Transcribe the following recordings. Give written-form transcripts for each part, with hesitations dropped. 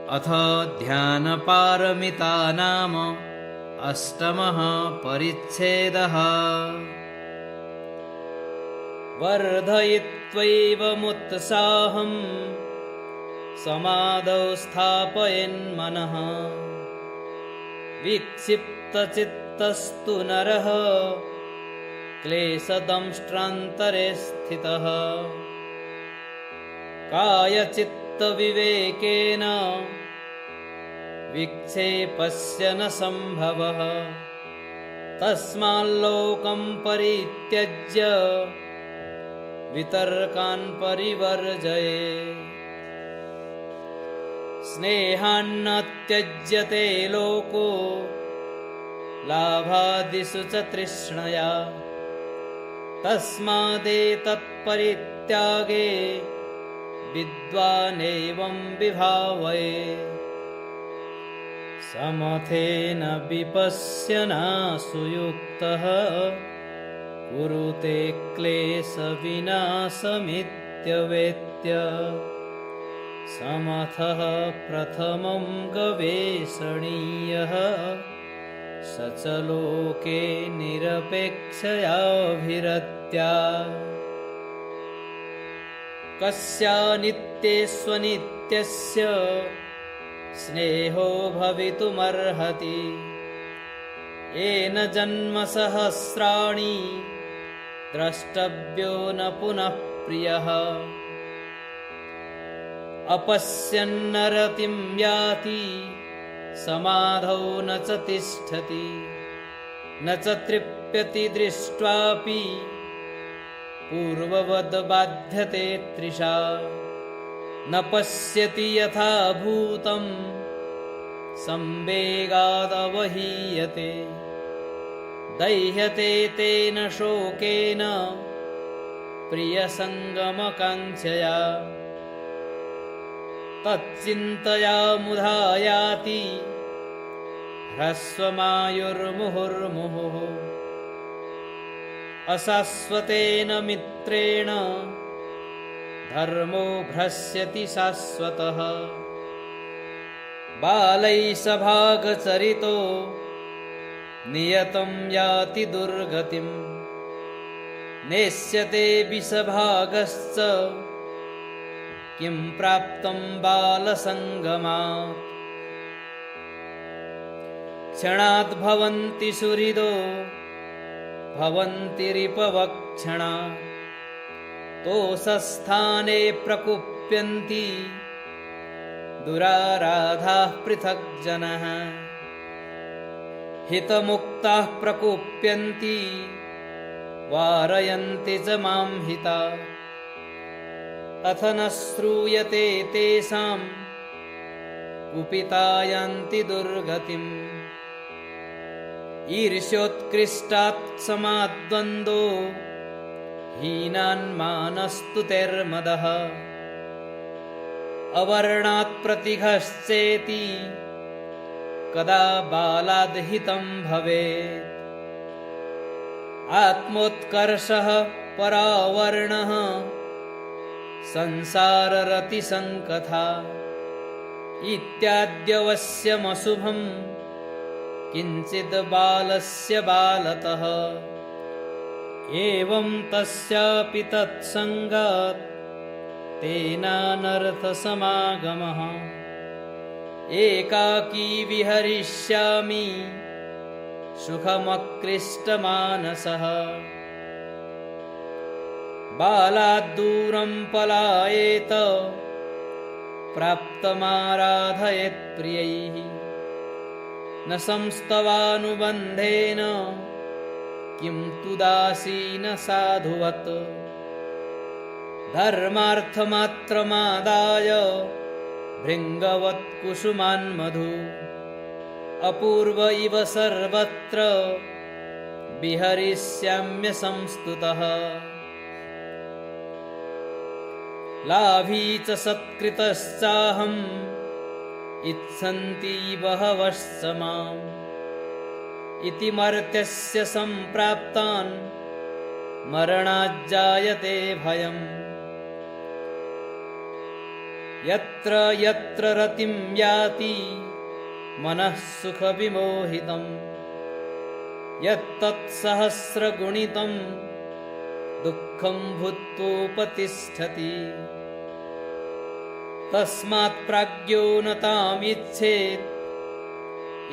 अथ ध्यानपारमिता नाम अष्टमः परिच्छेदः। वर्धयित्वैवमुत्साहं समाधौ स्थापयन्मनः। विक्षिप्तचित्तस्तु नरः क्लेशदंष्ट्रान्तरे स्थितः। कायचित्तविवेकेन विक्षेपस्य न सम्भवः। तस्माल्लोकं परित्यज्य वितर्कान् परिवर्जयेत्। स्नेहान्न त्यज्यते लोको लाभादिषु च तृष्णया। तस्मादेतत्परित्यागे विद्वानेवं विभावयेत्। समथेन विपश्यना सुयुक्तः कुरुते क्लेशविनाशमित्यवेत्य। समथः प्रथमं गवेषणीयः स च लोके निरपेक्षयाभिरत्या। कस्यानित्येष्वनित्यस्य स्नेहो भवितुमर्हति। येन जन्मसहस्राणि द्रष्टव्यो न पुनः प्रियः। अपश्यन्नरतिं याति समाधौ न च तिष्ठति। न च तृप्यति दृष्ट्वापि पूर्ववद् बाध्यते तृषा। न पश्यति यथा भूतं संवेगादवहीयते। दह्यते तेन शोकेन प्रियसङ्गमकाङ्क्षया। तच्चिन्तया मुधा याति ह्रस्वमायुर्मुहुर्मुहुः। अशाश्वतेन मित्रेण धर्मो भ्रश्यति शाश्वतः। बालैः सभागचरितो नियतं याति दुर्गतिम्। नेष्यते विषभागश्च किं प्राप्तं बालसङ्गमात्। क्षणात् भवन्ति सुहृदो भवन्ति रिपवक्षणा। तोषस्थाने प्रकुप्यन्ति दुराराधाः पृथक् जनः। हितमुक्ताः प्रकुप्यन्ति वारयन्ति च मां हिता। अथ न श्रूयते तेषां कुपिता यान्ति दुर्गतिम्। ईर्ष्योत्कृष्टात् समाद्वन्द्वो हीनान्मानस्तुतेर्मदः। अवर्णात् प्रतिघश्चेति कदा बालाद्हितं भवेत्। आत्मोत्कर्षः परावर्णः संसाररतिसङ्कथा। इत्याद्यवश्यमशुभं किञ्चिद् बालस्य बालतः। एवं तस्यापि तत्सङ्गात् तेनानर्थसमागमः। एकाकी विहरिष्यामि सुखमक्लिष्टमानसः। बालाद्दूरं पलायेत प्राप्तमाराधयेत् प्रियैः। न संस्तवानुबन्धेन किं तु दासीन साधुवत्। धर्मार्थमात्रमादाय भृङ्गवत्कुसुमान्मधु। अपूर्व इव सर्वत्र विहरिष्याम्यसंस्तुतः। लाभी च सत्कृतश्चाहम् इच्छन्ति बहवश्च माम्। इति मर्त्यस्य सम्प्राप्तान् मरणाज्जायते भयम्। यत्र यत्र रतिं याति मनः सुखविमोहितं यत्तत्सहस्रगुणितं दुःखं भूत्वोपतिष्ठति तस्मात् प्राज्ञो न तामिच्छेत्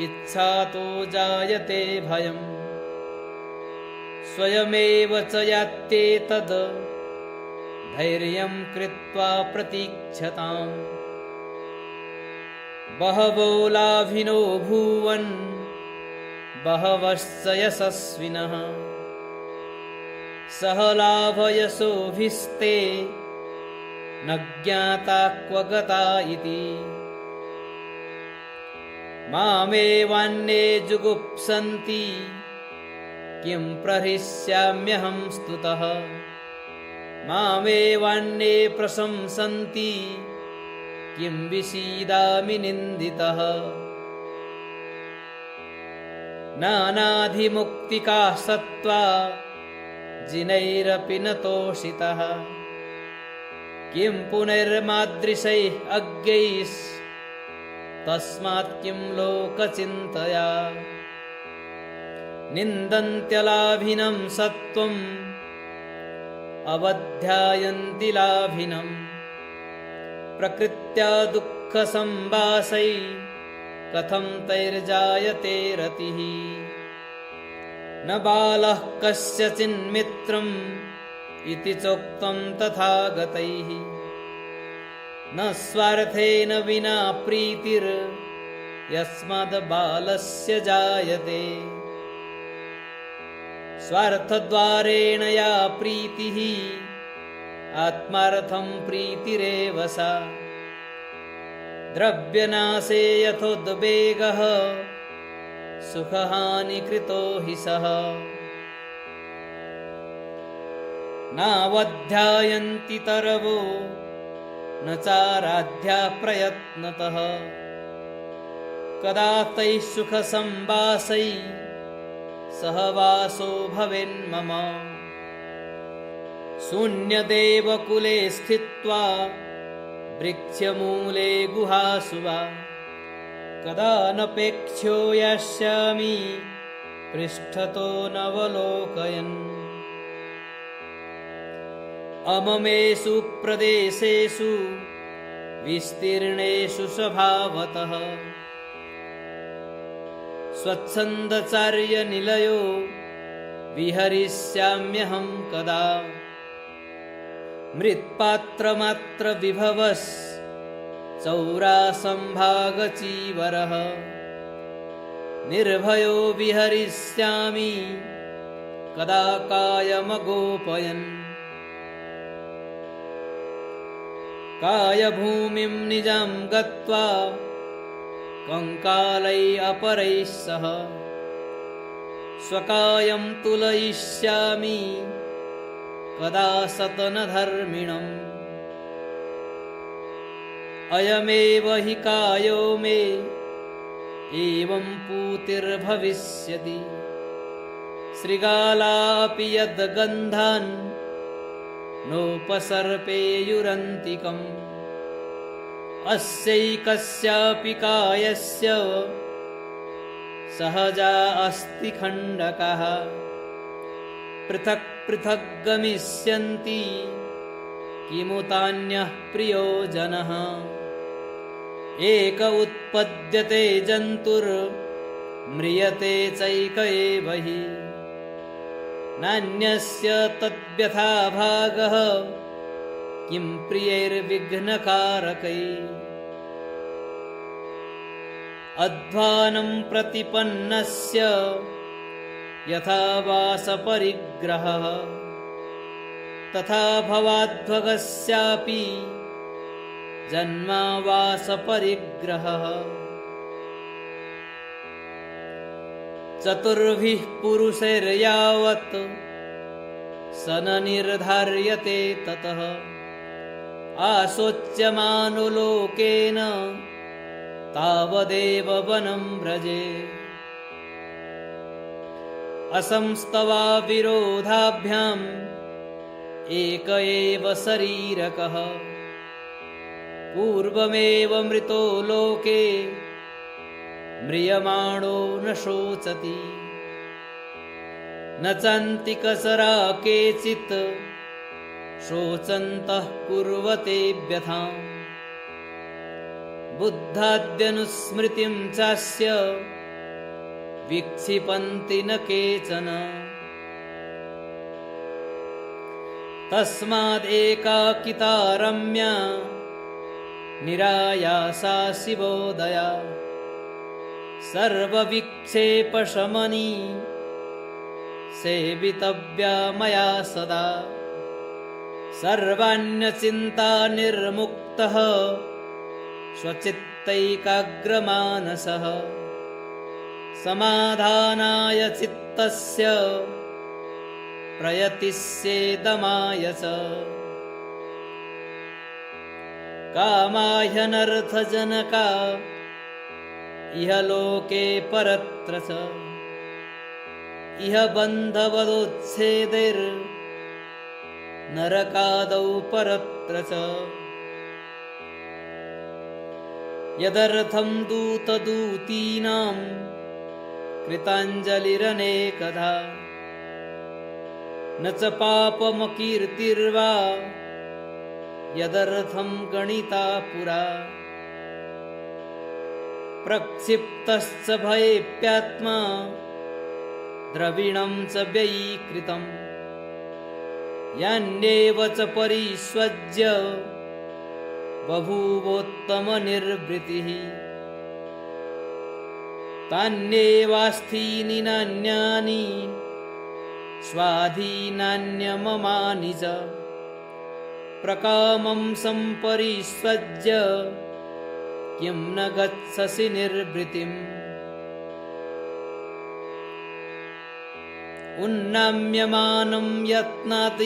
इच्छातो जायते भयम् स्वयमेव च यात्येतद् धैर्यं कृत्वा प्रतीक्षताम् बहवो लाभिनो भूवन् बहवश्च यशस्विनः सह लाभयशोभिस्ते न ज्ञाता क्व गता इति मामेवान्ये जुगुप्सन्ति किं प्रहृष्याम्यहं स्तुतः मामेवान्ये प्रशंसन्ति किं विषीदामि निन्दितः नानाधिमुक्तिकाः सत्त्वा जिनैरपि न तोषितः किं पुनर्मादृशैः अज्ञैस्तस्मात् किं लोकचिन्तया निन्दन्त्यलाभिनं सत्त्वम् अवध्यायन्ति लाभिनं प्रकृत्या दुःखसम्बासै कथं तैर्जायते रतिः न बालः कस्यचिन्मित्रम् इति चोक्तं तथागतैः न स्वार्थेन विना प्रीतिर्यस्माद्बालस्य जायते स्वार्थद्वारेण या प्रीतिः आत्मार्थं प्रीतिरेव सा द्रव्यनाशे यथोद्वेगः सुखहानिकृतो हि सः नावध्यायन्ति तरवो न चाराध्या प्रयत्नतः कदा तैः सुखसम्बासै सहवासो भवेन्मम शून्यदेवकुले स्थित्वा वृक्षमूले गुहासु वा कदा नपेक्ष्यो यास्यामि पृष्ठतो नवलोकयन् अममेषु प्रदेशेषु विस्तीर्णेषु स्वभावतः स्वच्छन्दचार्यनिलयो विहरिष्याम्यहं कदा मृत्पात्रमात्रविभवस् चौरासम्भागचीवरः निर्भयो विहरिष्यामि कदा कायमगोपयन् कायभूमिं निजां गत्वा कंकालै अपरैः सह स्वकायं तुलयिष्यामि कदा सतनधर्मिणम् अयमेव हि कायो मे एवं पूतिर्भविष्यति शृगालापि यद्गन्धान् नोपसर्पेयुरन्तिकम् अस्यैकस्यापि कायस्य सहजा अस्ति खण्डकः पृथक् पृथक् गमिष्यन्ति किमुतान्यः प्रियोजनः एक उत्पद्यते जन्तुर्म्रियते चैक एव हि नान्यस्य तद्व्यथा भागः किं प्रियैर्विघ्नकारकैः अध्वानं प्रतिपन्नस्य यथा वासपरिग्रहः तथा भवाध्वगस्यापि जन्मावासपरिग्रहः चतुर्भिः पुरुषैर्यावत् स न निर्धार्यते ततः आशोच्यमानो लोकेन तावदेव वनं व्रजे असंस्तवा विरोधाभ्याम् एक एव शरीरकः पूर्वमेव मृतो लोके म्रियमाणो न शोचति न चान्तिकसरा केचित् शोचन्तः कुर्वते व्यथाम् बुद्धाद्यनुस्मृतिं चास्य विक्षिपन्ति न केचन तस्मादेकाकिता रम्या निरायासा शिवोदया सर्वविक्षेपशमनी सेवितव्या मया सदा सर्वाण्यचिन्ता निर्मुक्तः स्वचित्तैकाग्रमानसः समाधानाय चित्तस्य प्रयतिष्येदमाय च कामाह्यनर्थजनका इह लोके परत्र च इह बन्धवदुच्छेदैर्नरकादौ परत्र च यदर्थं दूतदूतीनां कृताञ्जलिरनेकधा न च पापमकीर्तिर्वा यदर्थं गणिता पुरा प्रक्षिप्तश्च भयेऽप्यात्मा द्रविणं च व्ययीकृतं यान्येव च परिष्वज्य बभूवोत्तमनिर्वृतिः तान्येवास्थीनि नान्यानि स्वाधीनान्यममानि च प्रकामं सम्परिष्वज्य किं न गच्छसि निर्वृतिम् उन्नाम्यमानं यत्नात्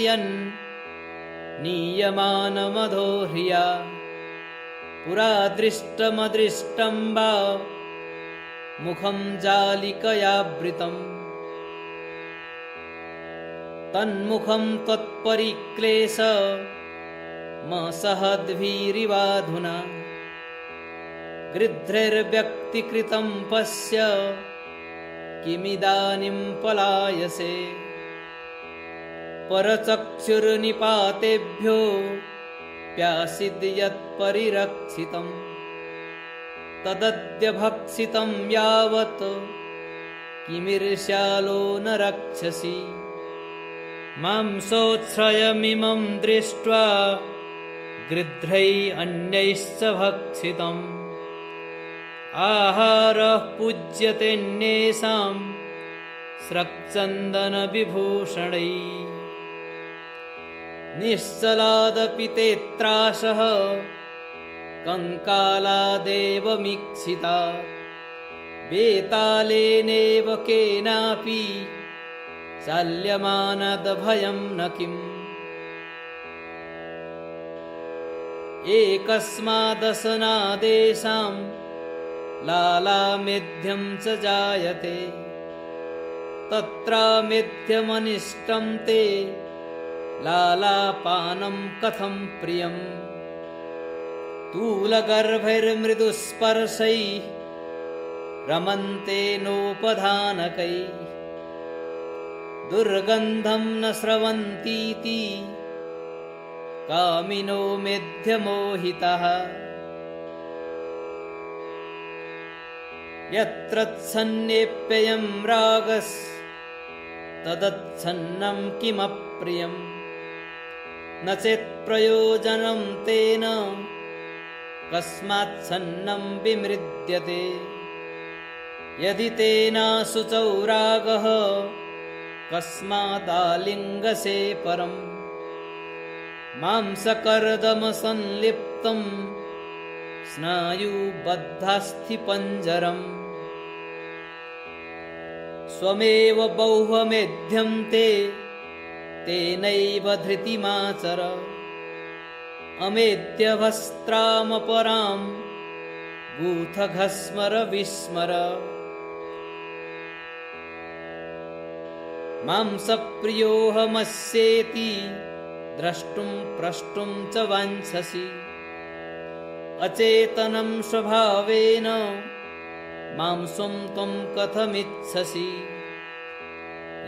नीयमानमधो ह्रिया पुरा दृष्टमदृष्टं वा मुखं जालिकयावृतम् तन्मुखं त्वत्परिक्लेश महद्भिरिवाधुना गृध्रैर्व्यक्तिकृतं पश्य किमिदानीं पलायसे परचक्षुर्निपातेभ्यो प्यासिद्यत्परिरक्षितं तदद्य भक्षितं यावत् किमीर्ष्यालो न रक्षसि मांसोच्छ्रयमिमं दृष्ट्वा गृध्रैः अन्यैश्च भक्षितम् आहारः पूज्यतेऽन्येषां स्रक्चन्दनविभूषणैः निश्चलादपि ते त्रासः कंकालादेव मीक्षिता वेतालेनेव केनापि चाल्यमानादभयं न किम् एकस्मादसनादेशां लालामेध्यं च जायते तत्रामेध्यमनिष्टं ते लालापानं कथं प्रियम् तूलगर्भैर्मृदुस्पर्शैः रमन्ते नोपधानकैः दुर्गन्धं न स्रवन्तीति कामिनो मेध्यमोहितः यत्रच्छन्नेऽप्ययं रागस्तदच्छन्नं किमप्रियम् न चेत्प्रयोजनं तेन कस्माच्छन्नं विमृध्यते यदि तेनाशुचौ रागः कस्मादालिङ्गसे परम् मांसकर्दमसंलिप्तं स्नायुबद्धास्थिपञ्जरम् स्वमेव बौहमेध्यं ते तेनैव धृतिमाचर अमेध्यभस्त्रामपरां गूथघस्मर विस्मर मांसप्रियोऽहमस्येति द्रष्टुं प्रष्टुं च वाञ्छसि अचेतनं स्वभावेन मांसं त्वं कथमिच्छसि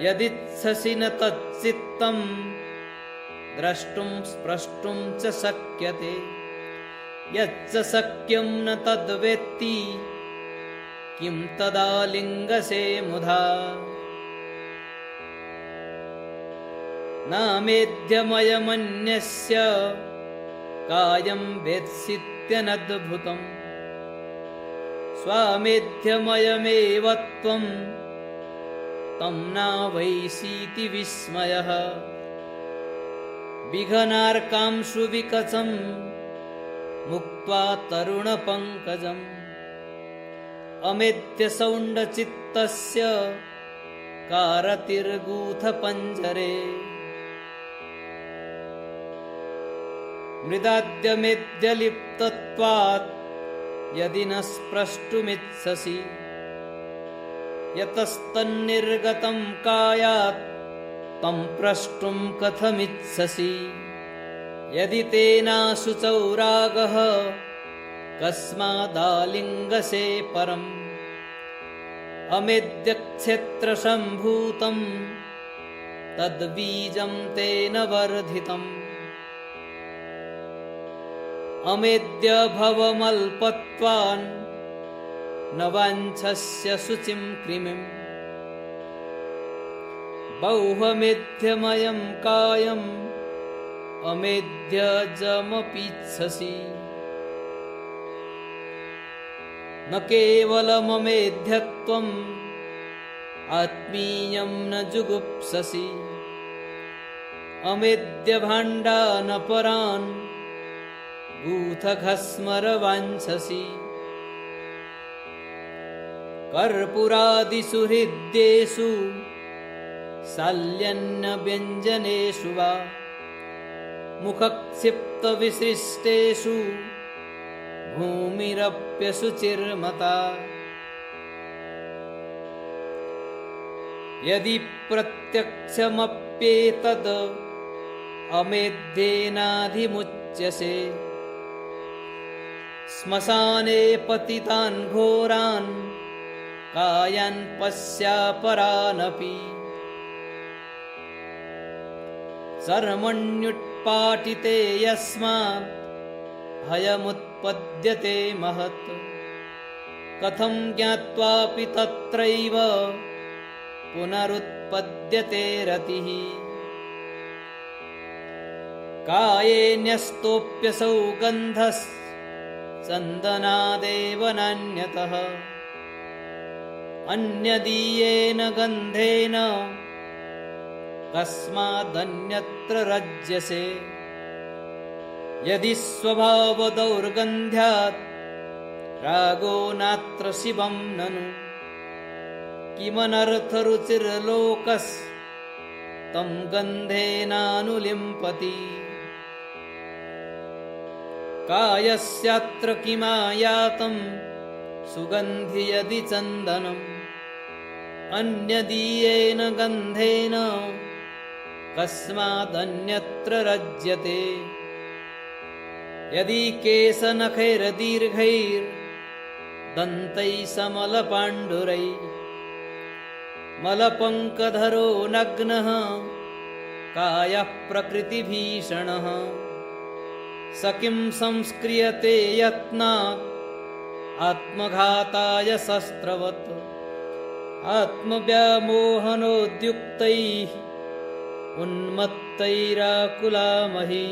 यदिच्छसि न तच्चित्तं द्रष्टुं स्प्रष्टुं च शक्यते यच्च शक्यं न तद्वेत्ति किं तदा लिङ्गसे मुधा नामेध्यमयमन्यस्य कायं वेत्सीत्यनद्भुतम् स्वामेध्यमयमेव त्वं तं नावैसीति विस्मयः विघनार्कांशु विकचं मुक्त्वा तरुणपङ्कजम् अमेध्यसौण्डचित्तस्य कारतिर्गूथपञ्जरे मृदाद्यमेद्यलिप्तत्वात् यदि न स्प्रष्टुमिच्छसि यतस्तन्निर्गतं कायात् तं प्रष्टुं कथमिच्छसि यदि तेनाशुचौ रागः कस्मादालिङ्गसे परम् अमेद्यक्षेत्रसम्भूतं तद्बीजं तेन वर्धितम् अमेद्यभवमल्पत्वान् न वाञ्छस्य शुचिं कृमिम् बौहमेध्यमयं कायम् अमेध्यजमपीच्छसि न केवलममेध्यत्वम् आत्मीयं न जुगुप्ससि अमेध्यभाण्डानपरान् गूथघस्मरवाञ्छसि कर्पूरादिषु हृद्येषु शाल्यन्नव्यञ्जनेषु वा मुखक्षिप्तविशिष्टेषु भूमिरप्यशुचिर्मता यदि प्रत्यक्षमप्येतद् अमेध्येनाधिमुच्यसे श्मशाने पतितान् घोरान् कायान् पश्यापरानपि चर्मण्युत्पाटिते यस्मात् भयमुत्पद्यते महत् कथं ज्ञात्वापि तत्रैव पुनरुत्पद्यते रतिः काये न्यस्तोऽप्यसौ गन्धश्चन्दनादेव नान्यतः अन्यदीयेन गन्धेन कस्मादन्यत्र रज्यसे यदि स्वभावदौर्गन्ध्यात् रागो नात्र शिवं ननु किमनर्थरुचिर्लोकस्तं गन्धेनानुलिम्पति कायस्यात्र किमायातं सुगन्धि यदि चन्दनम् अन्यदीयेन गन्धेन कस्मादन्यत्र रज्यते यदि केशनखैर्दीर्घैर्दन्तैः समलपाण्डुरैः मलपङ्कधरो नग्नः कायः प्रकृतिभीषणः स किं संस्क्रियते यत्नात् आत्मघाताय शस्त्रवत् आत्मव्यामोहनोद्युक्तैः उन्मत्तैराकुलामहि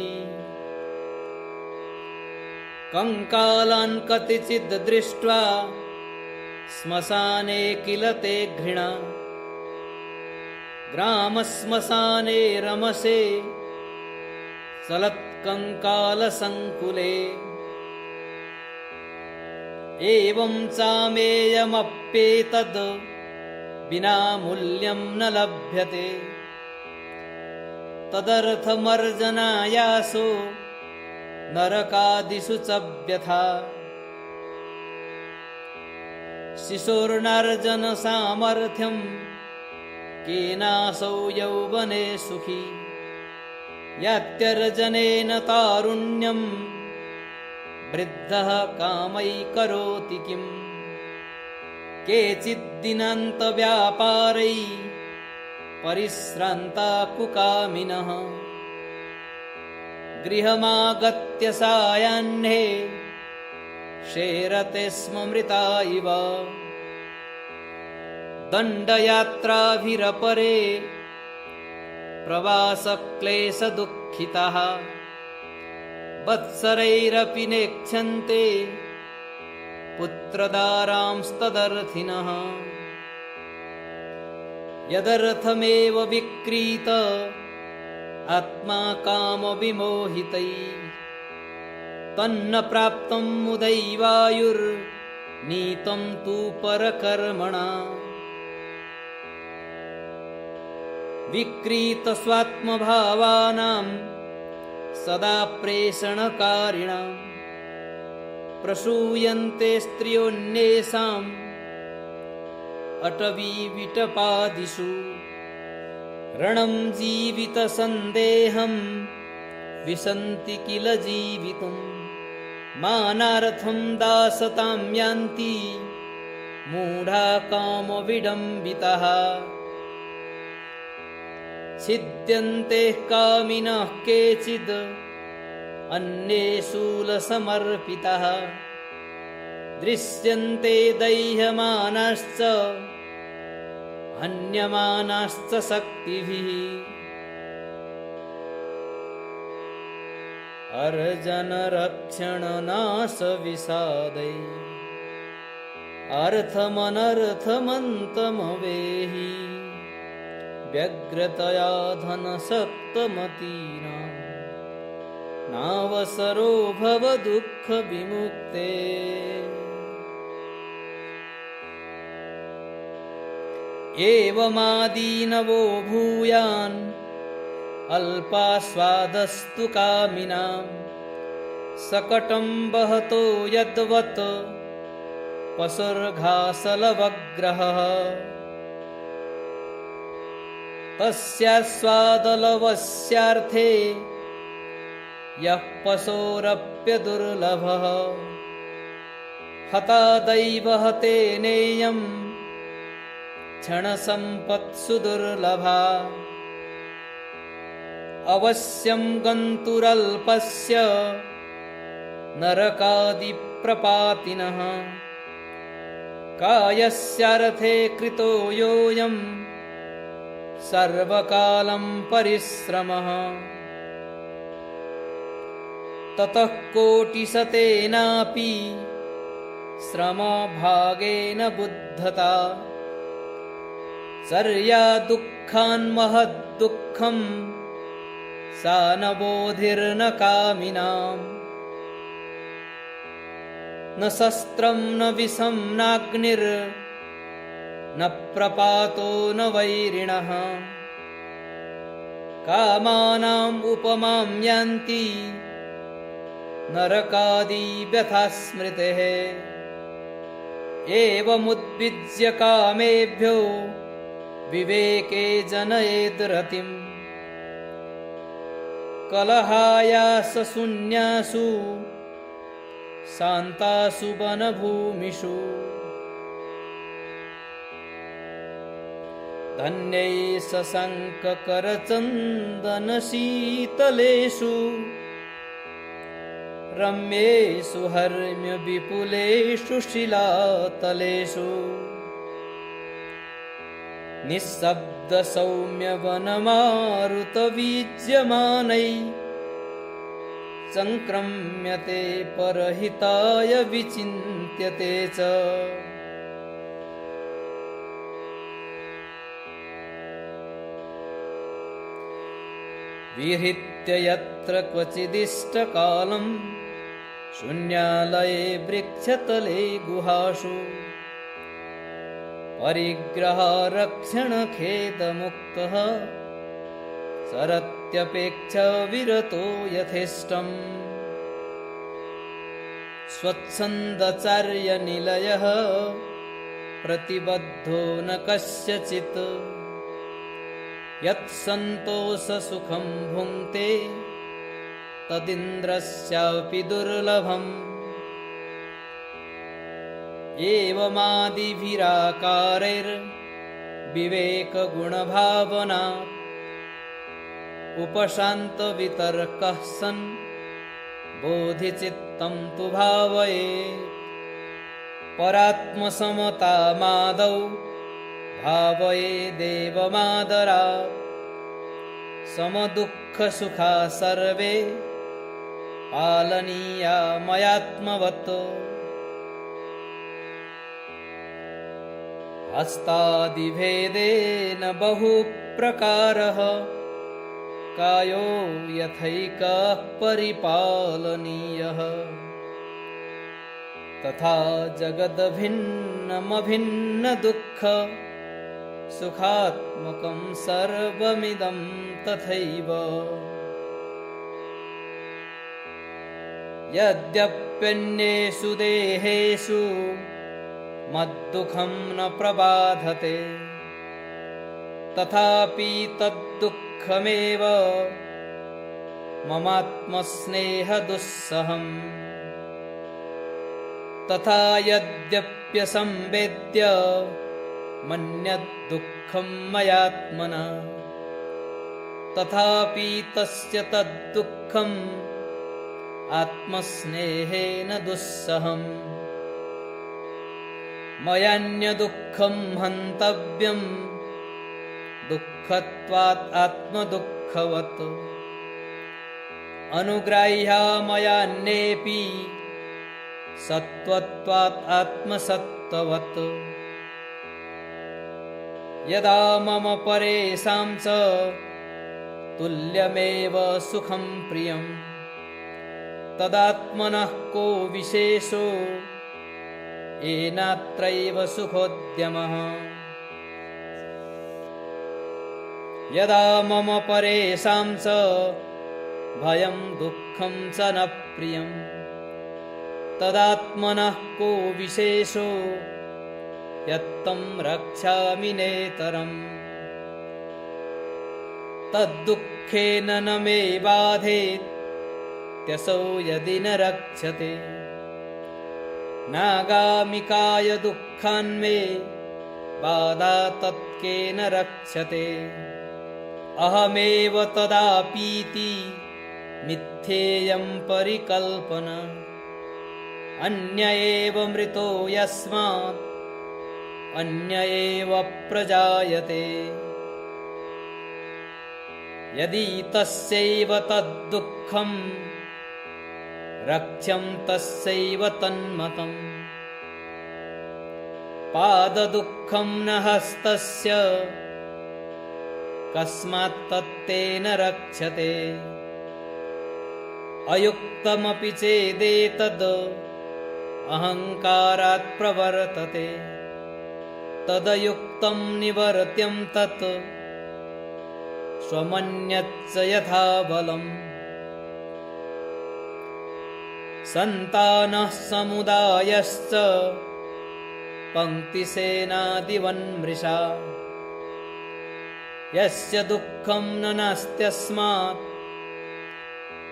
कंकालान् कतिचिद् दृष्ट्वा श्मशाने किल ते घृणा ग्रामश्मशाने रमसे चलत्कङ्कालसङ्कुले एवं चामेयमप्येतद् विना मूल्यं न लभ्यते तदर्थमर्जनायासो नरकादिषु च व्यथा शिशोर्नर्जनसामर्थ्यं केनासौ यौवने सुखी यात्यर्जनेन तारुण्यं वृद्धः कामै करोति किम् केचिद्दिनान्तव्यापारै परिश्रान्ता कुकामिनः गृहमागत्य सायाह्ने शेरते स्म मृता इव दण्डयात्राभिरपरे प्रवासक्लेशदुःखिताः वत्सरैरपि नेक्ष्यन्ते पुत्रदारांस्तदर्थिनः यदर्थमेव विक्रीत आत्मा कामविमोहितैः तन्न प्राप्तं मुदैवायुर्नीतं तु परकर्मणा विक्रीतस्वात्मभावानां सदा प्रेषणकारिणां प्रसूयन्ते स्त्रियोऽन्येषाम् अटवीविटपादिषु रणं जीवितसन्देहं विशन्ति किल जीवितुं मानार्थं दासतां यान्ति मूढा कामविडम्बिताः छिद्यन्ते कामिनः केचिद् अन्ये शूलसमर्पिताः दृश्यन्ते दह्यमानाश्च हन्यमानाश्च शक्तिभिः अर्जनरक्षणनाशविषादै अर्थमनर्थमन्तमवेहि व्यग्रतया धनसक्तमतीनां नावसरो भव दुःखविमुक्ते एवमादीनवो भूयान् अल्पास्वादस्तु कामिनां सकटं वहतो यद्वत् पशुर्घासलवग्रहः तस्यास्वादलवस्यार्थे यः पशोरप्यदुर्लभः हतादैव हतेनेयं क्षणसम्पत्सु दुर्लभा अवश्यं गन्तुरल्पस्य नरकादिप्रपातिनः कायस्यार्थे कृतो योऽयं सर्वकालं परिश्रमः ततः कोटिशतेनापि श्रमभागेन बुद्धता चर्या दुःखान्महद्दुःखं सा न बोधिर्न कामिनाम् न शस्त्रं न विषं नाग्निर्न प्रपातो न वैरिणः कामानाम् उपमां यान्ति नरकादिव्यथा स्मृतेः एवमुद्विज्य कामेभ्यो विवेके जनयेद् रतिम् कलहायासशून्यासु शान्तासु वनभूमिषु धन्यै शशाङ्ककरचन्दनशीतलेषु रम्येषु हर्म्यविपुलेषु शिलातलेषु निःशब्दसौम्यवनमारुतवीज्यमानैः संक्रम्यते परहिताय विचिन्त्यते च विहृत्य यत्र क्वचिदिष्टकालं शून्यालये वृक्षतले गुहासु परिग्रहरक्षणखेदमुक्तः सरत्यपेक्षाविरतो यथेष्टम् स्वच्छन्दचार्यनिलयः प्रतिबद्धो न कस्यचित् यत्सन्तोषसुखं भुङ्क्ते तदिन्द्रस्यापि दुर्लभम् एवमादिभिराकारैर्विवेकगुणभावना उपशान्तवितर्कः सन् बोधिचित्तं तु भावयेत्। परात्मसमतामादौ भावयेदेवमादरात् समदुःखसुखा सर्वे पालनीया मयात्मवत्। हस्तादिभेदेन बहुप्रकारः कायो यथैकः परिपालनीयः तथा जगदभिन्नमभिन्नदुःख सुखात्मकं सर्वमिदं तथैव। यद्यप्यन्येषु देहेषु मद्दुःखं न प्रबाधते तथापि तद्दुःखमेव ममात्मस्नेहदुस्सहम्। तथा यद्यप्यसंवेद्य मन्यद्दुःखं मयात्मना तथापि तस्य तद्दुःखम् आत्मस्नेहेन दुस्सहम्। मयान्यदुःखं हन्तव्यं दुःखत्वात् आत्मदुःखवत् अनुग्राह्या मयान्येऽपि सत्त्वत्वात् आत्मसत्त्ववत्। यदा मम परेषां च तुल्यमेव सुखं प्रियं तदात्मनः को विशेषो येनात्रैव सुखोद्यमः। यदा मम परेषां च भयं दुःखं च न प्रियं तदात्मनः को विशेषो यत्तं रक्षामि नेतरम्। तद्दुःखेन न मे बाधेत्यसौ यदि न रक्षते नागामिकाय दुःखान्मे बाधा तत्केन रक्षते। अहमेव तदापीति मिथ्येयं परिकल्पना अन्य एव मृतो यस्मात् अन्य एव प्रजायते। यदि तस्यैव तद्दुःखं रक्ष्यं तस्यैव तन्मतम् पाददुःखं न हस्तस्य कस्मात् तत्तेन रक्षते। अयुक्तमपि चेदेतद् अहङ्कारात् प्रवर्तते तदयुक्तं निवर्त्यं तत् स्वमन्यच्च यथा बलम्। सन्तानः समुदायश्च पङ्क्तिसेनादिवन्मृषा यस्य दुःखं न नास्त्यस्मात्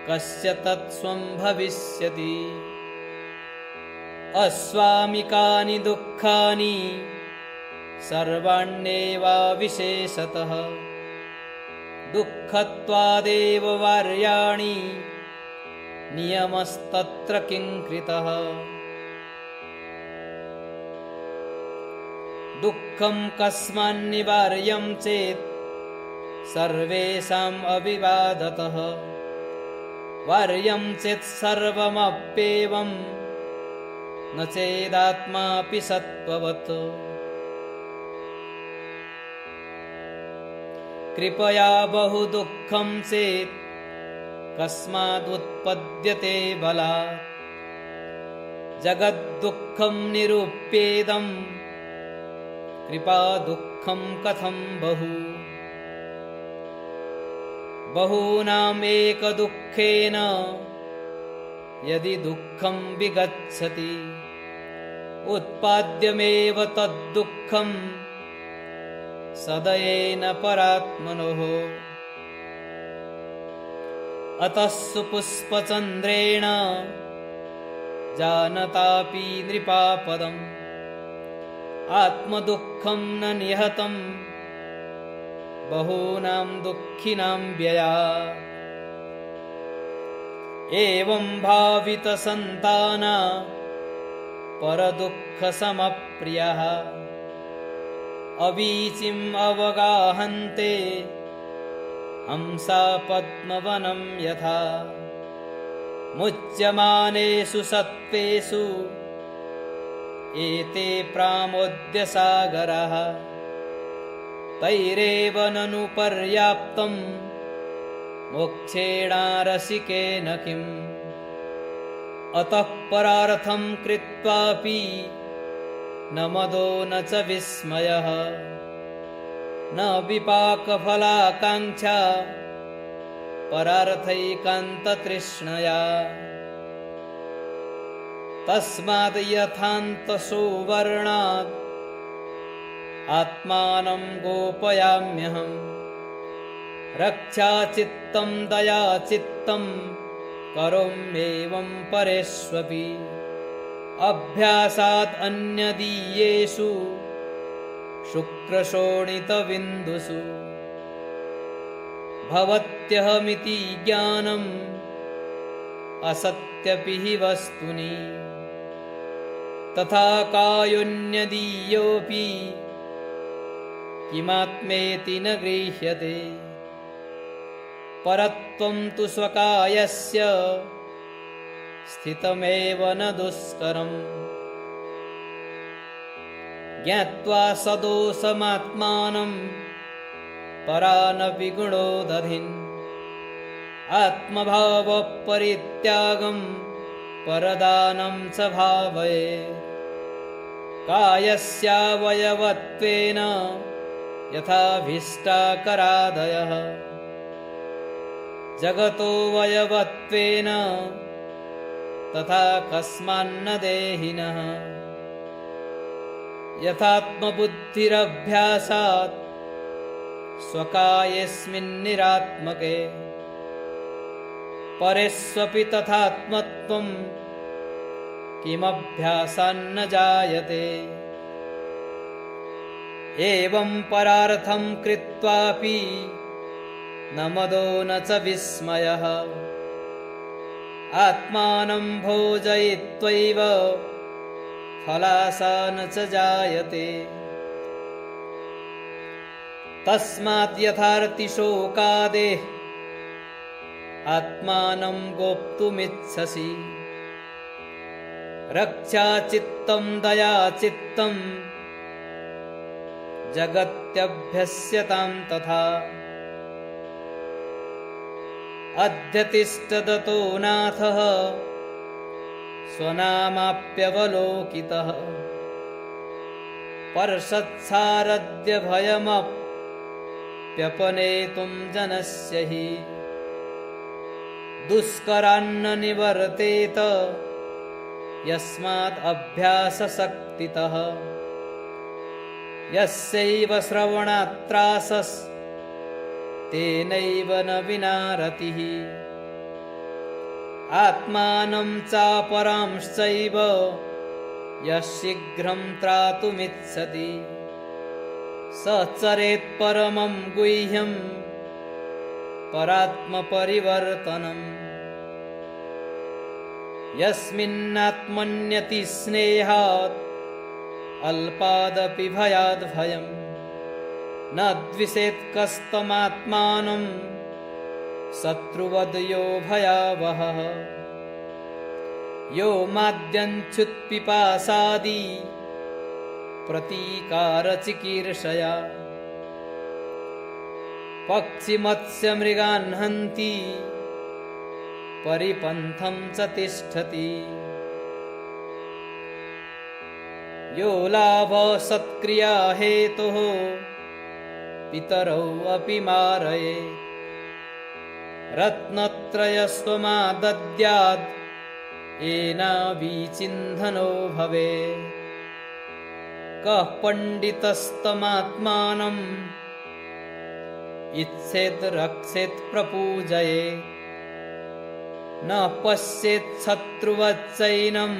कस्य तत्स्वं भविष्यति। अस्वामिकानि दुःखानि सर्वाण्येवाविशेषतः दुःखत्वादेव वार्याणि नियमस्तत्र किं कृतः। दुःखं कस्मान्निवार्यं चेत् सर्वेषाम् अविवादतः वार्यं चेत् सर्वमप्येवं न चेदात्मापि सत्त्ववत्। कृपया बहु दुःखं चेत् कस्मादुत्पद्यते बलात् जगद्दुःखं निरूप्येदं कृपा दुःखं कथं बहु। बहूनामेकदुःखेन यदि दुःखं विगच्छति उत्पाद्यमेव तद्दुःखं सदयेन परात्मनोः। अतः सुपुष्पचन्द्रेण जानतापि नृपापदम् आत्मदुःखं न निहतं बहूनां दुःखिनां व्ययात्। एवं भावितसन्ताना परदुःखसमप्रियः अवीचिम् अवगाहन्ते हंसा पद्मवनं यथा। मुच्यमानेषु सत्त्वेषु एते प्रामोद्यसागरः तैरेव ननु पर्याप्तं मोक्षेणारसिकेन किम्। अतः परार्थं कृत्वापि न मदो न च विस्मयः न विपाकफलाकाङ्क्षा परार्थैकान्ततृष्णया। तस्माद् यथान्तसो वर्णात् आत्मानं गोपयाम्यहं रक्षाचित्तं दयाचित्तं करोम्येवं परेष्वपि। अभ्यासात् अन्यदीयेषु शुक्रशोणितबिन्दुषु भवत्यहमिति ज्ञानम् असत्यपि हि वस्तुनि। तथा कायोऽन्यदीयोऽपि किमात्मेति न गृह्यते। परत्वं तु स्वकायस्य स्थितमेव न दुष्करम्। ज्ञात्वा सदोषमात्मानं परानपि गुणोदधिन्। आत्मभावपरित्यागं परदानं च भावयेत्। कायस्यावयवत्वेन यथाभीष्टाकरादयः जगतोऽवयवत्वेन तथा कस्मान्न देहिनः। यथात्मबुद्धिरभ्यासात् स्वकायेऽस्मिन्निरात्मके परेष्वपि तथात्मत्वं किमभ्यासान्न जायते। एवं परार्थं कृत्वापि न मदो न च विस्मयः आत्मानं भोजयित्वैव फलाशा न च जायते। तस्मात् यथार्तिशोकादेः आत्मानं गोप्तुमिच्छसि रक्षाचित्तं दयाचित्तं जगत्यभ्यस्यतां तथा। अध्यतिष्ठदतो नाथः स्वनामाप्यवलोकितः पर्षत्सारद्य भयमप्यपनेतुं जनस्य हि दुष्करान्न निवर्तेत यस्मात् अभ्यासशक्तितः। यस्यैव श्रवणात्रासस्तेनैव न विना रतिः आत्मानं चापरांश्चैव यः शीघ्रं त्रातुमिच्छति स चरेत् परमं गुह्यं परात्मपरिवर्तनम्। यस्मिन्नात्मन्यतिस्नेहात् अल्पादपि भयाद्भयं न द्विषेत् कस्तमात्मानं शत्रुवद् यो भयावहः। यो माद्यञ्छुत्पिपासादि प्रतीकारचिकीर्षया पक्षिमत्स्यमृगान् हन्ति परिपन्थं च तिष्ठति। यो लाभसत्क्रियाहेतुः पितरौ अपि मारयेत् रत्नत्रयस्त्वमादद्याद् येनाविचिन्धनो भवेत्। कः पण्डितस्तमात्मानम् इच्छेत् रक्षेत् प्रपूजयेत् न पश्येत् शत्रुवच्चैनं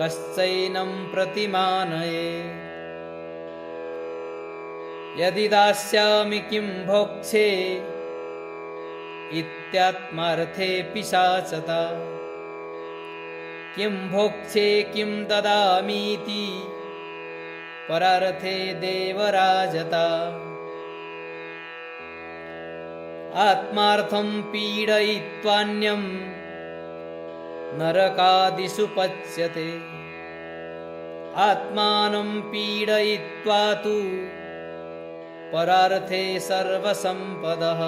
कश्चैनं प्रतिमानये। यदि दास्यामि किं भोक्ष्ये इत्यात्मार्थे पिशाचता। किं भोक्ष्ये किं ददामीति परार्थे देवराजता। आत्मार्थं पीडयित्वान्यं नरकादिषु पच्यते। आत्मानं पीडयित्वा तु परार्थे सर्वसम्पदः।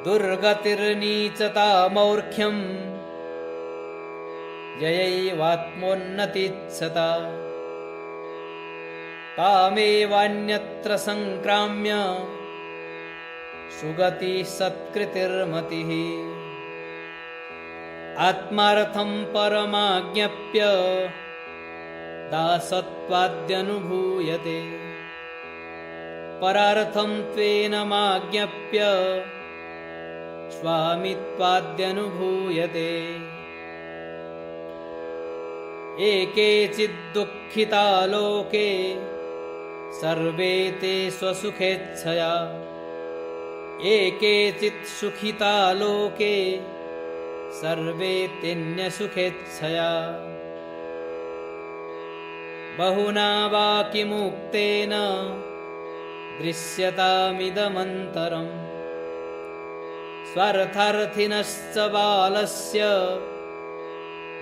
दुर्गतिर्नीचता मौर्ख्यं ययैवात्मोन्नतिच्छता। तामेवान्यत्र संक्राम्य सुगतिः सत्कृतिर्मतिः। आत्मार्थं परमाज्ञप्य दासत्वाद्यनुभूयते। परार्थं त्वेनमाज्ञप्य स्वामित्वाद्यनुभूयते। एकेचिद्दुःखिता लोके सर्वे ते स्वसुखेच्छया। एकेचित् सुखिता लोके सर्वे तेऽन्यसुखेच्छया। बहुना वा किमुक्तेन दृश्यतामिदमन्तरम्। स्वार्थार्थिनश्च बालस्य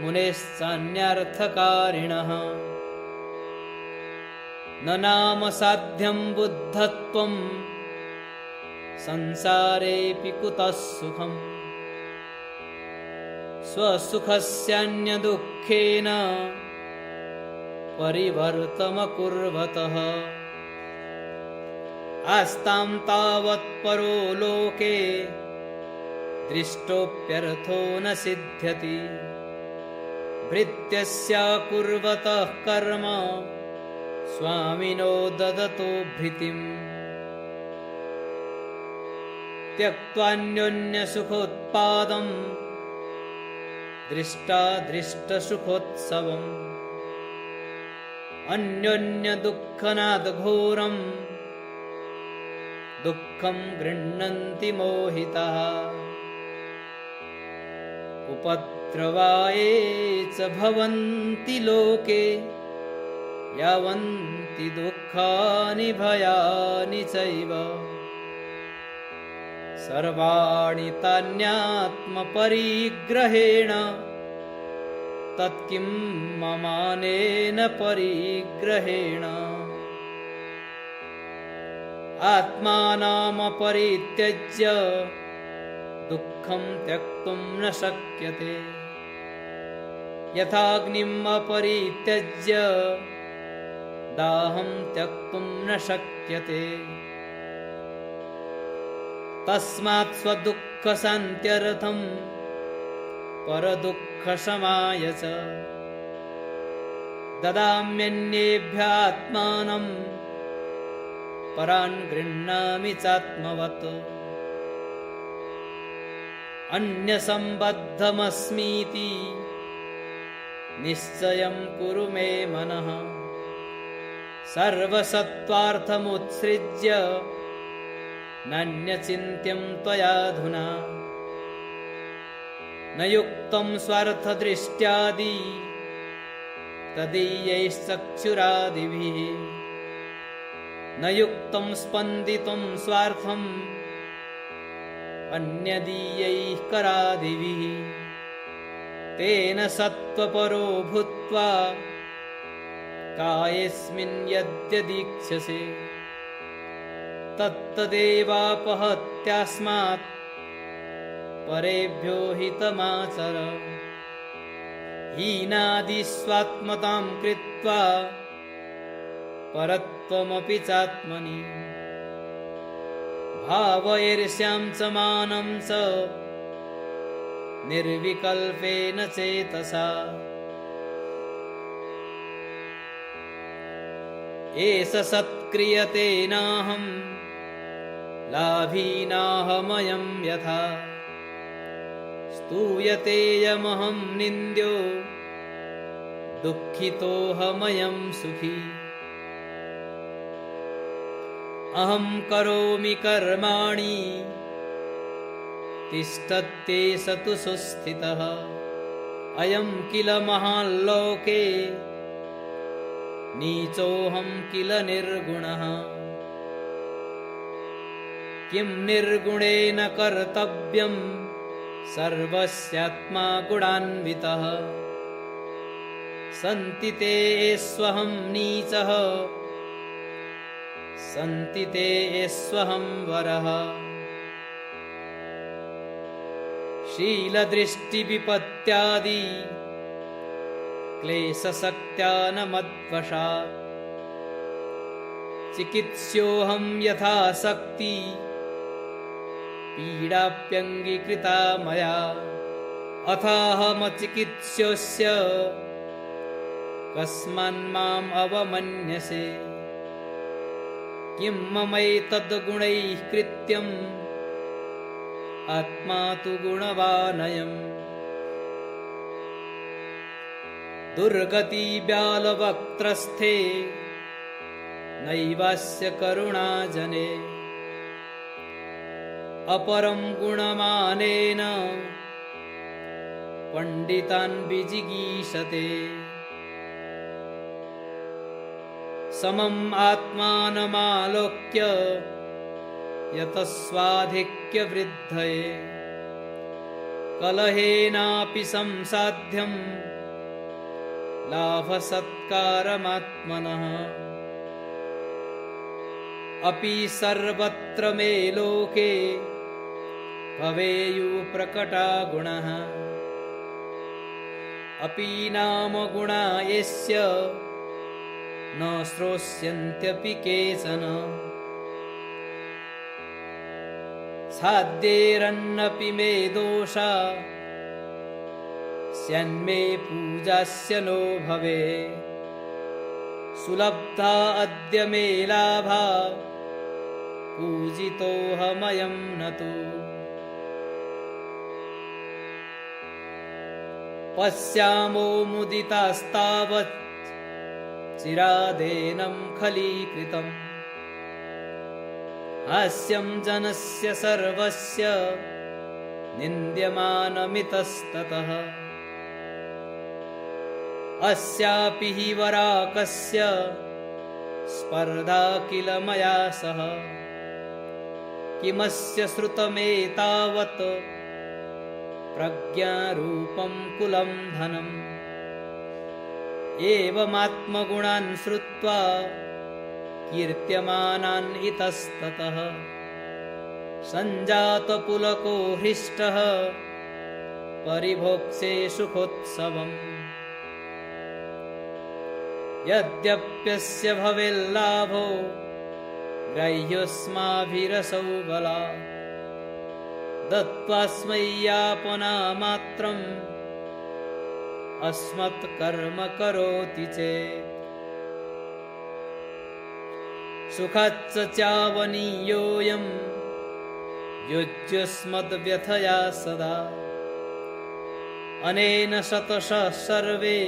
मुनेश्चान्यार्थकारिणः। न नाम साध्यं बुद्धत्वं संसारेऽपि कुतः सुखम्। स्वसुखस्यान्यदुःखेन परिवर्तमकुर्वतः। आस्तां तावत् परो लोके दृष्टोऽप्यर्थो न सिद्ध्यति। भृत्यस्य कुर्वतः कर्म स्वामिनो ददतो भृतिम्। त्यक्त्वान्योन्यसुखोत्पादं दृष्टादृष्टसुखोत्सवम्। अन्योन्यदुःखनादघोरं दुःखं गृह्णन्ति मोहिताः। उपद्रवाये च भवन्ति लोके यावन्ति दुःखानि भयानि चैव। सर्वाणि तान्यात्मपरिग्रहेण तत्किं ममानेन परिग्रहेण। आत्मानमपरित्यज्य दुःखं त्यक्तुं न शक्यते। यथाग्निम् अपरित्यज्य दाहं त्यक्तुं न शक्यते। तस्मात् स्वदुःखशान्त्यर्थं परदुःखशमाय च ददाम्यन्येभ्यः आत्मानं परान् गृह्णामि चात्मवत्। अन्यसम्बद्धमस्मीति निश्चयं कुरु मे मनः। सर्वसत्त्वार्थमुत्सृज्य नान्यचिन्त्यं त्वयाधुना। न युक्तं स्वार्थदृष्ट्यादि तदीयैश्चक्षुरादिभिः। न युक्तं स्पन्दितुं स्वार्थं अन्यदीयैः करादिभिः। तेन सत्त्वपरो भूत्वा कायेऽस्मिन् यद्यदीक्ष्यसे तत्तदेवापहत्यास्मात् परेभ्यो हितमाचर। हीनादिस्वात्मतां कृत्वा परत्वमपि चात्मनि। भावयिष्यां च मानं च निर्विकल्पेन चेतसा। एष सत्क्रियते नाहं लाभी नाहमयं यथा। स्तूयते यमहं निन्द्यो दुःखितोऽहमयं सुखी अहं करोमि कर्माणि तिष्ठत्ये स तु सुस्थितः अयं किल महाल्लोके नीचोऽहं किल निर्गुणः किं निर्गुणेन कर्तव्यं सर्वस्यात्मा गुणान्वितः सन्ति ते स्वहं नीचः सन्ति ते स्वहं वरः शीलदृष्टिविपत्त्यादि क्लेशशक्त्या न मद्वशात् चिकित्स्योऽहं यथाशक्ति पीडाप्यङ्गीकृता मया अथाहमचिकित्स्योऽस्य कस्मान्माम् अवमन्यसे किं ममैतद्गुणैः कृत्यम् आत्मा तु गुणवानयम् दुर्गतिव्यालवक्त्रस्थे नैवास्य करुणाजने अपरं गुणमानेन पण्डितान् विजिगीषते समम् आत्मानमालोक्य यतस्वाधिक्यवृद्धये कलहेनापि संसाध्यं लाभसत्कारमात्मनः अपि सर्वत्र मे लोके भवेयुः प्रकटा गुणः अपि नाम गुणा यस्य न श्रोष्यन्त्यपि केचन साध्येरन्नपि मे दोषा स्यान्मे पूजास्य नो भवे सुलब्धा अद्य मे लाभा पूजितोऽहमयं न तु पश्यामो मुदितास्तावत् चिरादेनं खलीकृतम् हास्यं जनस्य सर्वस्य निन्द्यमानमितस्ततः अस्यापि हि वराकस्य स्पर्धा किल मया सह किमस्य श्रुतमेतावत् प्रज्ञारूपं कुलं धनम् एवमात्मगुणान् श्रुत्वा कीर्त्यमानान् इतस्ततः सञ्जातपुलको हृष्टः परिभोक्ष्ये सुखोत्सवम् यद्यप्यस्य भवेल्लाभो ग्राह्योऽस्माभिरसौ बलात् दत्त्वास्मै यापनामात्रम् अस्मत्कर्म करोति चेत् सुखाच्च चावनीयोऽयं युज्यस्मद्व्यथया सदा अनेन शतशः सर्वे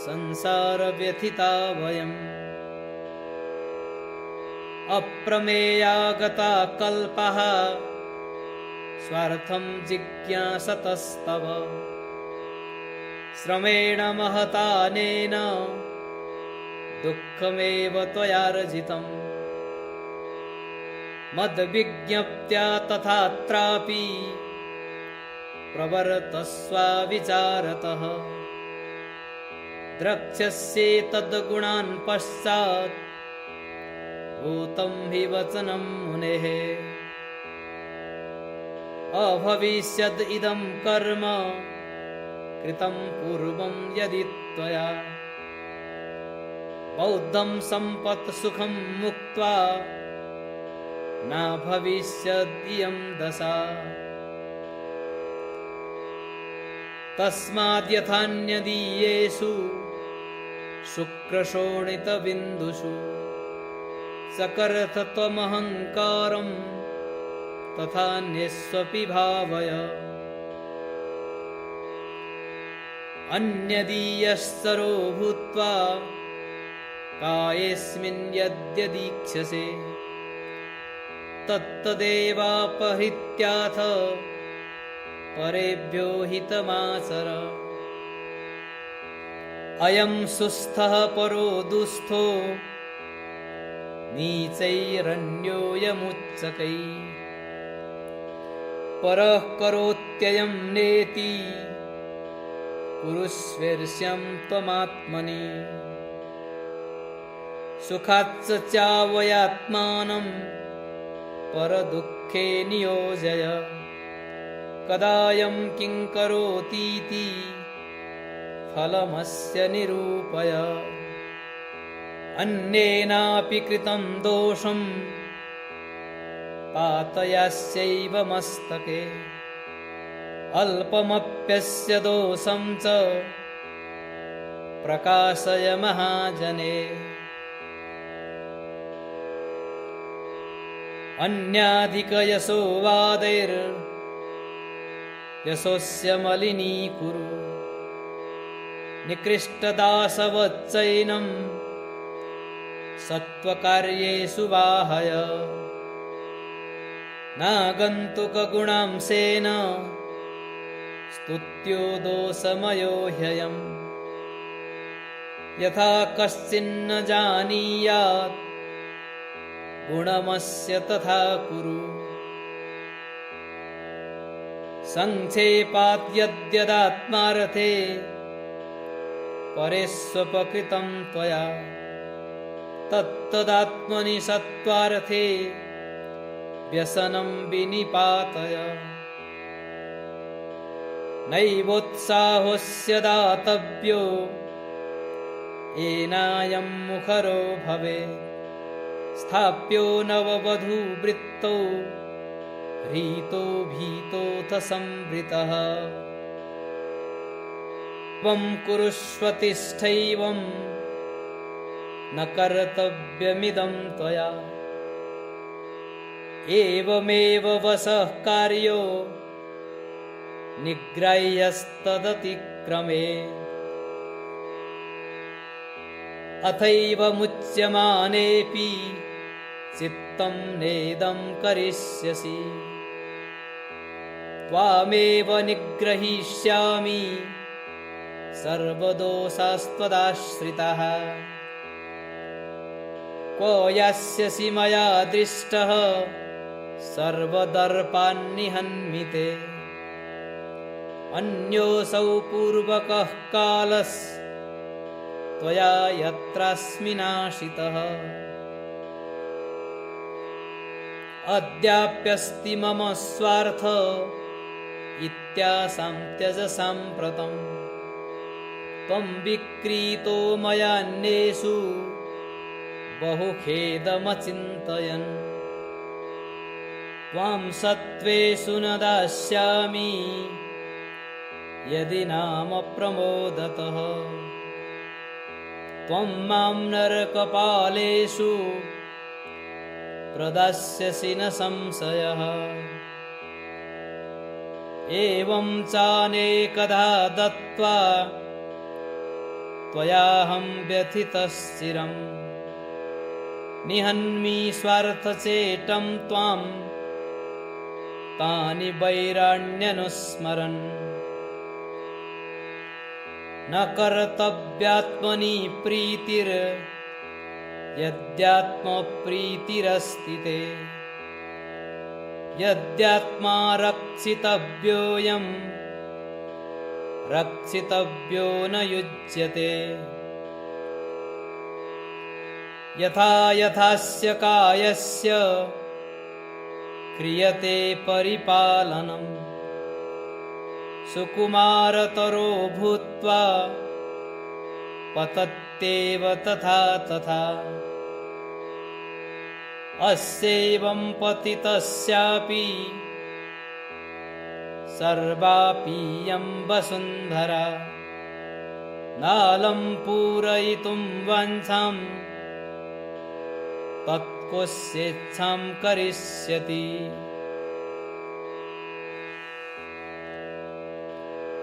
संसारव्यथिता वयम् अप्रमेयागता कल्पः स्वार्थं जिज्ञासतस्तव श्रमेण महतानेन दुःखमेव त्वयार्जितम् मद्विज्ञप्त्या तथात्रापि प्रवर्तस्व विचारतः द्रक्ष्यस्येतद्गुणान् पश्चात् भूतं हि वचनं मुनेः अभविष्यद् इदं कर्म कृतं पूर्वं यदि त्वया बौद्धं सम्पत् सुखं मुक्त्वा न भविष्यदियं दशा तस्माद्यथान्यदीयेषु शुक्रशोणितबिन्दुषु सकर्तत्वमहङ्कारं तथान्यस्वपि भावय अन्यदीयस्सरो भूत्वा कायेऽस्मिन् यद्यदीक्षसे तत्तदेवापहृत्याथ परेभ्यो हितमाचर। अयं सुस्थः परो दुःस्थो नीचैरन्योयमुच्चकैः परः करोत्ययं नेति कुरुष्वेर्ष्यं त्वमात्मनि। सुखाच्च चावयात्मानं परदुःखे नियोजय कदायं किं करोतीति फलमस्य निरूपय। अन्येनापि कृतं दोषं पातयास्यैव मस्तके अल्पमप्यस्य दोषं च प्रकाशय महाजने। अन्याधिकयशोवादैर्यशोऽस्य मलिनीकुरु निकृष्टदासवच्चैनं सत्त्वकार्येषु वाहय। नागन्तुकगुणांसेन स्तुत्यो दोषमयो ह्ययम् यथा कश्चिन्न जानीयात् गुणमस्य तथा कुरु। संक्षेपाद्यद्यदात्मार्थे परेष्वपकृतं त्वया तत्तदात्मनि सत्त्वार्थे व्यसनं विनिपातय। नैवोत्साहोऽस्य दातव्यो येनायं मुखरो भवेत् स्थाप्यो नववधूवृत्तौ ह्रीतो भीतोऽथ संवृतः। त्वं कुरुष्व तिष्ठैवं न कर्तव्यमिदं त्वया एवमेव वसः कार्यो निग्राह्यस्तदतिक्रमे। अथैव मुच्यमानेऽपि चित्तं नेदं करिष्यसि त्वामेव निग्रहीष्यामि सर्वदोषास्त्वदाश्रिताः। क्व यास्यसि मया दृष्टः सर्वदर्पान्निहन्मिते अन्योऽसौ पूर्वकः कालस्त्वया यत्रास्मि नाशितः। अद्याप्यस्ति मम स्वार्थ इत्यासां त्यज साम्प्रतम् त्वं विक्रीतो मयान्येषु बहुखेदमचिन्तयन्। त्वां सत्त्वेषु न दास्यामि यदि नाम प्रमोदतः। त्वं मां नरकपालेषु प्रदास्यसि न संशयः। एवं चानेकधा दत्त्वा त्वयाहं व्यथितश्चिरम् निहन्मि स्वार्थचेष्टं त्वां तानि वैराण्यनुस्मरन्। न कर्तव्यात्मनि प्रीतिर् यद्यात्मप्रीतिरस्ति ते यद्यात्मा रक्षितव्योऽयं रक्षितव्यो न युज्यते। यथा यथास्य कायस्य क्रियते परिपालनं सुकुमारतरो भूत्वा पतत्येव तथा तथा। अस्यैवं पतितस्यापि सर्वापीयं वसुन्धरा नालं पूरयितुं वाञ्छां तत्कोऽस्येच्छां करिष्यति।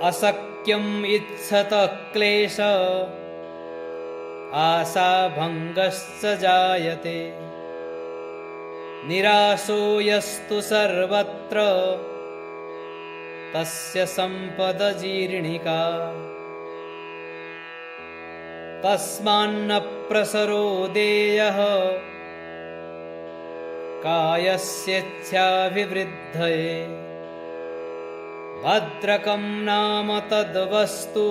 अशक्यम् इत्सत क्लेश आशाभङ्गश्च जायते निराशो यस्तु सर्वत्र तस्य सम्पदजीर्णिका तस्मान्न प्रसरो देयः कायस्येच्छाभिवृद्धये भद्रकं नाम तद्वस्तु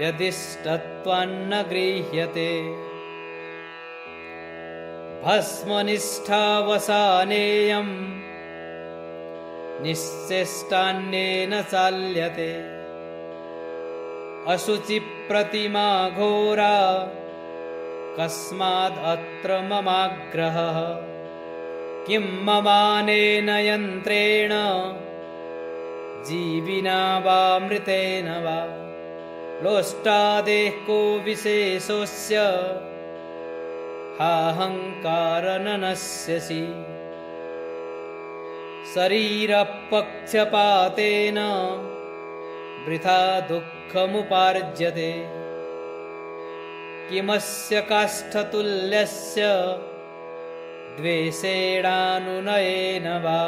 यदिष्टत्वान्न गृह्यते भस्मनिष्ठावसानेयं निश्चेष्टान्येन चाल्यते अशुचिप्रतिमा घोरा कस्मादत्र ममाग्रहः किं ममानेन यन्त्रेण जीविना वा मृतेन वा लोष्टादेः को विशेषोऽस्य हाहङ्कार न नश्यसि शरीरपक्षपातेन वृथा दुःखमुपार्ज्यते किमस्य काष्ठतुल्यस्य द्वेषेणानुनयेन वा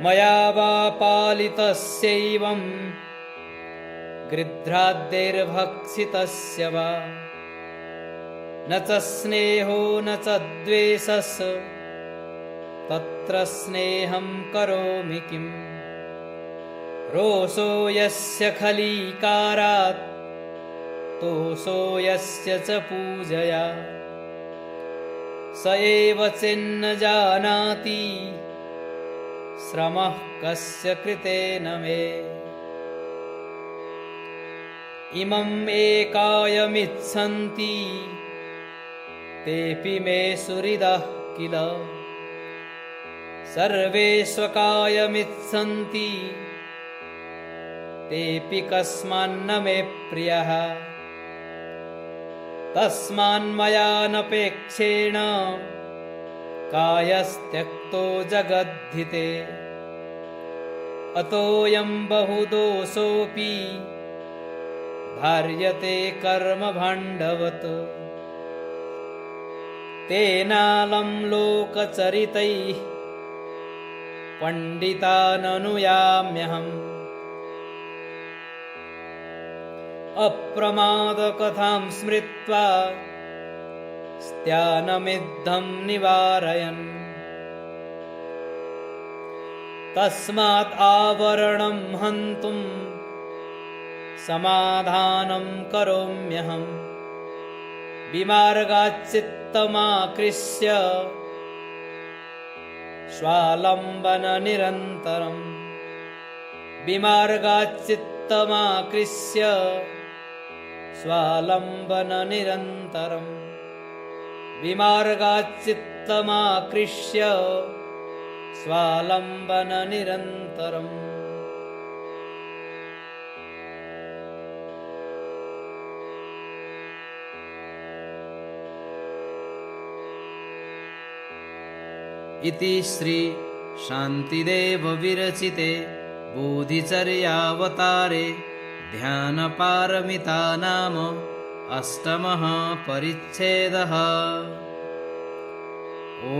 मया वा पालितस्यैवं गृध्राद्दैर्भक्षितस्य वा न च स्नेहो न च द्वेषस् तत्र स्नेहं करोमि किम् रोषो यस्य खलीकारात् तोषो यस्य च पूजया स एव चेन्न जानाति श्रमः कस्य कृतेन मे इमम् एकायमिच्छन्ति तेऽपि मे सुहृदः किल सर्वे स्वकायमिच्छन्ति तेऽपि कस्मान्न मे प्रियः तस्मान्मया नपेक्षेण कायस्त्यक्तो जगद्धिते अतोऽयं बहुदोषोऽपि धार्यते कर्मभाण्डवत् तेनालं लोकचरितैः पण्डिताननुयाम्यहम् अप्रमादकथां स्मृत्वा स्त्यानमिद्धं निवारयन् तस्मात् आवरणं हन्तुं समाधानं करोम्यहम् विमार्गाच्चित्तमाकृष्य स्वालम्बननिरन्तरम् विमार्गाच्चित्तमाकृष्य स्वालम्बननिरन्तरम् विमार्गाच्चित्तमाकृष्य स्वालम्बननिरन्तरम् इति श्री शान्तिदेव विरचिते बोधिचर्यावतारे ध्यानपारमिता नाम अष्टमः परिच्छेदः। ॐ